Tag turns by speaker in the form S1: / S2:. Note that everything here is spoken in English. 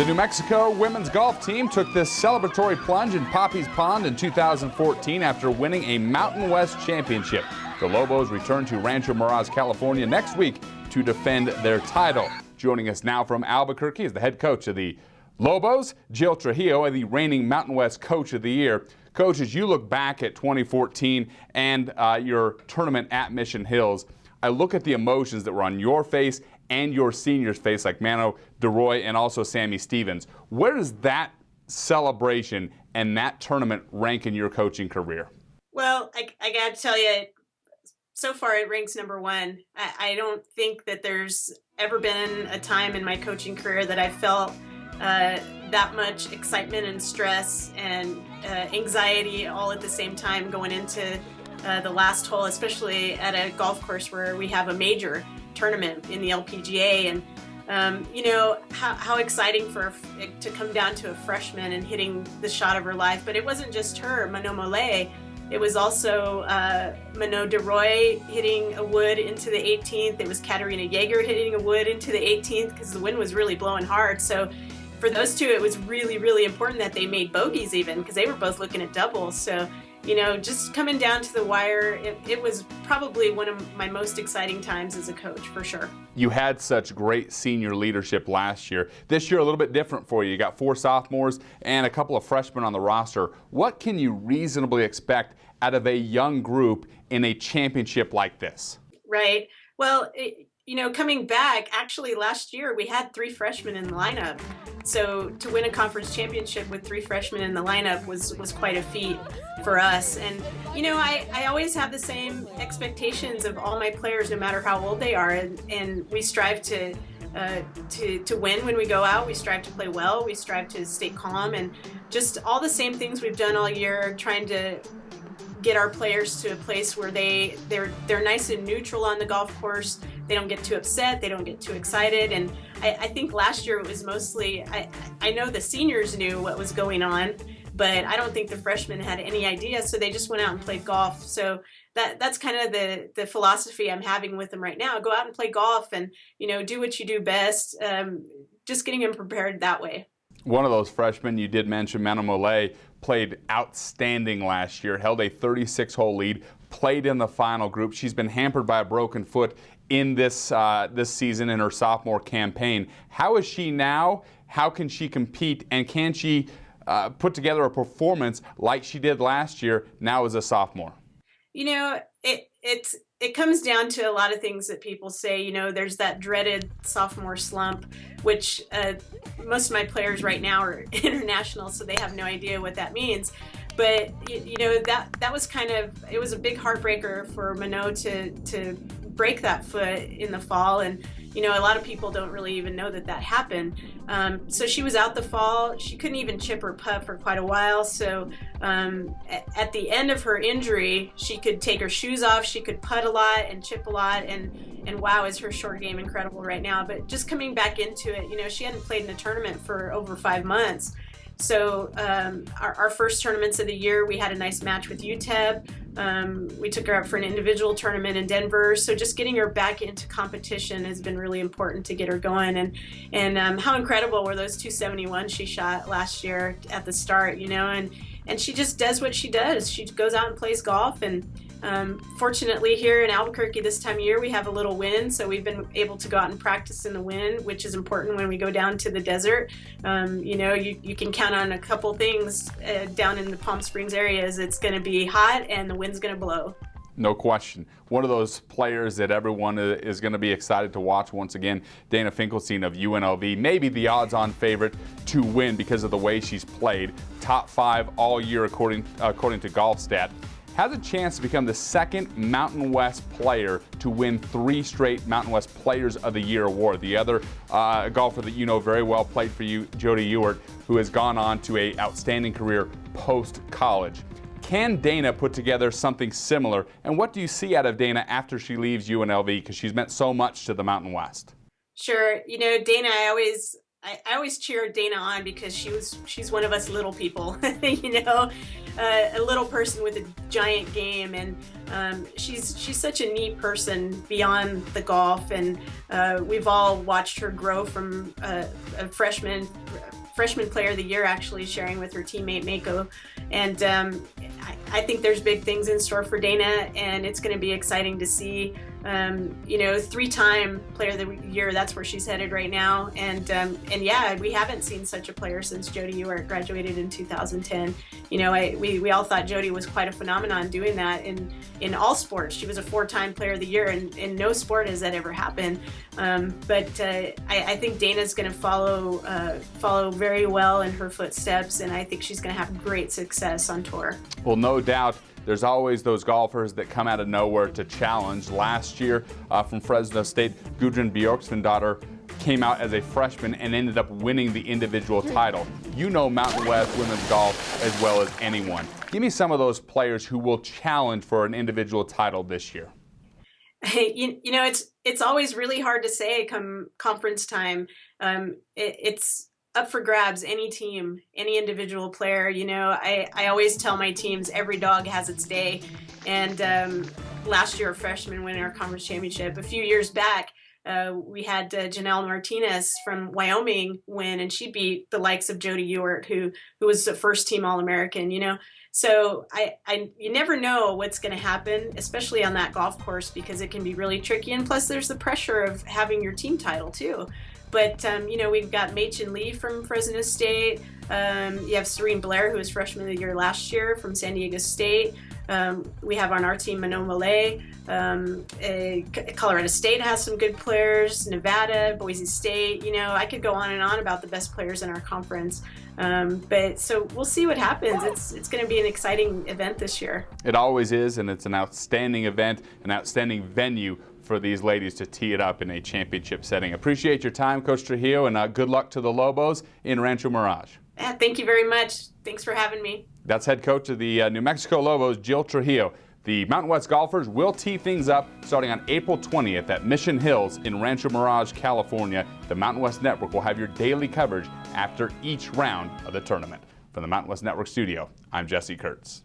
S1: The New Mexico women's golf team took this celebratory plunge in Poppy's Pond in 2014 after winning a Mountain West championship. The Lobos return to Rancho Mirage, California next week to defend their title. Joining us now from Albuquerque is the head coach of the Lobos, Jill Trujillo, the reigning Mountain West Coach of the Year. Coach, as you look back at 2014 and your tournament at Mission Hills, I look at the emotions that were on your face and your seniors' face, like Mano DeRoy and also Sammy Stevens. Where does that celebration and that tournament rank in your coaching career?
S2: Well, I got to tell you, so far it ranks number one. I don't think that there's ever been a time in my coaching career that I felt that much excitement and stress and anxiety all at the same time going into the last hole, especially at a golf course where we have a major tournament in the LPGA. And you know how exciting for it to come down to a freshman and hitting the shot of her life. But it wasn't just her, Mano Mole. It was also Mano DeRoy hitting a wood into the 18th. It was Katarina Jaeger hitting a wood into the 18th because the wind was really blowing hard. So for those two, it was really, really important that they made bogeys even because they were both looking at doubles. So, you know, just coming down to the wire, it was probably one of my most exciting times as a coach, for sure.
S1: You had such great senior leadership last year. This year, a little bit different for you. You got 4 sophomores and a couple of freshmen on the roster. What can you reasonably expect out of a young group in a championship like this?
S2: Right. Well, you know, coming back, actually last year we had 3 freshmen in the lineup. So to win a conference championship with 3 freshmen in the lineup was quite a feat for us. And, you know, I always have the same expectations of all my players, no matter how old they are. And we strive to win when we go out. We strive to play well. We strive to stay calm, and just all the same things we've done all year, trying to get our players to a place where they're nice and neutral on the golf course. They don't get too upset. They don't get too excited. And I think last year it was mostly, I know the seniors knew what was going on, but I don't think the freshmen had any idea. So they just went out and played golf. So that's kind of the philosophy I'm having with them right now. Go out and play golf and, you know, do what you do best. Just getting them prepared that way.
S1: One of those freshmen you did mention, Mano Mole, played outstanding last year, held a 36-hole lead, played in the final group. She's been hampered by a broken foot in this season in her sophomore campaign. How is she now? How can she compete? And can she put together a performance like she did last year now as a sophomore?
S2: You know, it comes down to a lot of things that people say. You know, there's that dreaded sophomore slump, which most of my players right now are international, so they have no idea what that means. But you know, that was kind of, it was a big heartbreaker for Mano to break that foot in the fall. And you know, a lot of people don't really even know that happened. So she was out the fall. She couldn't even chip her putt for quite a while. So at the end of her injury, she could take her shoes off. She could putt a lot and chip a lot. And wow, is her short game incredible right now. But just coming back into it, you know, she hadn't played in a tournament for over 5 months. So our first tournaments of the year, we had a nice match with UTEP. We took her up for an individual tournament in Denver. So just getting her back into competition has been really important to get her going. And how incredible were those 271 she shot last year at the start, you know, and she just does what she does. She goes out and plays golf. And fortunately here in Albuquerque this time of year, we have a little wind, so we've been able to go out and practice in the wind, which is important when we go down to the desert. You know, you can count on a couple things down in the Palm Springs areas. It's going to be hot and the wind's going to blow.
S1: No question. One of those players that everyone is going to be excited to watch once again, Dana Finkelstein of UNLV, maybe the odds-on favorite to win because of the way she's played. Top 5 all year according to GolfStat. Has a chance to become the second Mountain West player to win 3 straight Mountain West Players of the Year award. The other golfer that you know very well played for you, Jody Ewart, who has gone on to an outstanding career post-college. Can Dana put together something similar? And what do you see out of Dana after she leaves UNLV, because she's meant so much to the Mountain West?
S2: Sure. You know, Dana, I always I always cheer Dana on because she's one of us little people, you know, a little person with a giant game, and she's such a neat person beyond the golf, and we've all watched her grow from a freshman player of the year, actually sharing with her teammate Mako, and I think there's big things in store for Dana, and it's going to be exciting to see. You know, 3-time player of the year, that's where she's headed right now. And yeah, we haven't seen such a player since Jody Ewart graduated in 2010. You know, we all thought Jody was quite a phenomenon doing that in all sports. She was a 4-time player of the year, and in no sport has that ever happened. But I think Dana's going to follow very well in her footsteps, and I think she's going to have great success on tour.
S1: Well, no doubt. There's always those golfers that come out of nowhere to challenge. Last year from Fresno State, Gudrun Bjorksvendottir came out as a freshman and ended up winning the individual title. You know Mountain West women's golf as well as anyone. Give me some of those players who will challenge for an individual title this year.
S2: You know, it's always really hard to say come conference time. It's up for grabs, any team, any individual player. You know, I always tell my teams every dog has its day. And last year, a freshman winning our conference championship. A few years back, we had Janelle Martinez from Wyoming win, and she beat the likes of Jody Ewart, who was the first team All-American, you know. So you never know what's going to happen, especially on that golf course, because it can be really tricky. And plus, there's the pressure of having your team title, too. But, you know, we've got Machen Lee from Fresno State. You have Serene Blair, who was freshman of the year last year from San Diego State. We have on our team Manon Malay. Colorado State has some good players. Nevada, Boise State. You know, I could go on and on about the best players in our conference. But so we'll see what happens. It's going to be an exciting event this year.
S1: It always is, and it's an outstanding event, an outstanding venue for these ladies to tee it up in a championship setting. Appreciate your time, Coach Trujillo, and good luck to the Lobos in Rancho Mirage.
S2: Yeah, thank you very much. Thanks for having me.
S1: That's head coach of the New Mexico Lobos, Jill Trujillo. The Mountain West golfers will tee things up starting on April 20th at Mission Hills in Rancho Mirage, California. The Mountain West Network will have your daily coverage after each round of the tournament. From the Mountain West Network studio, I'm Jesse Kurtz.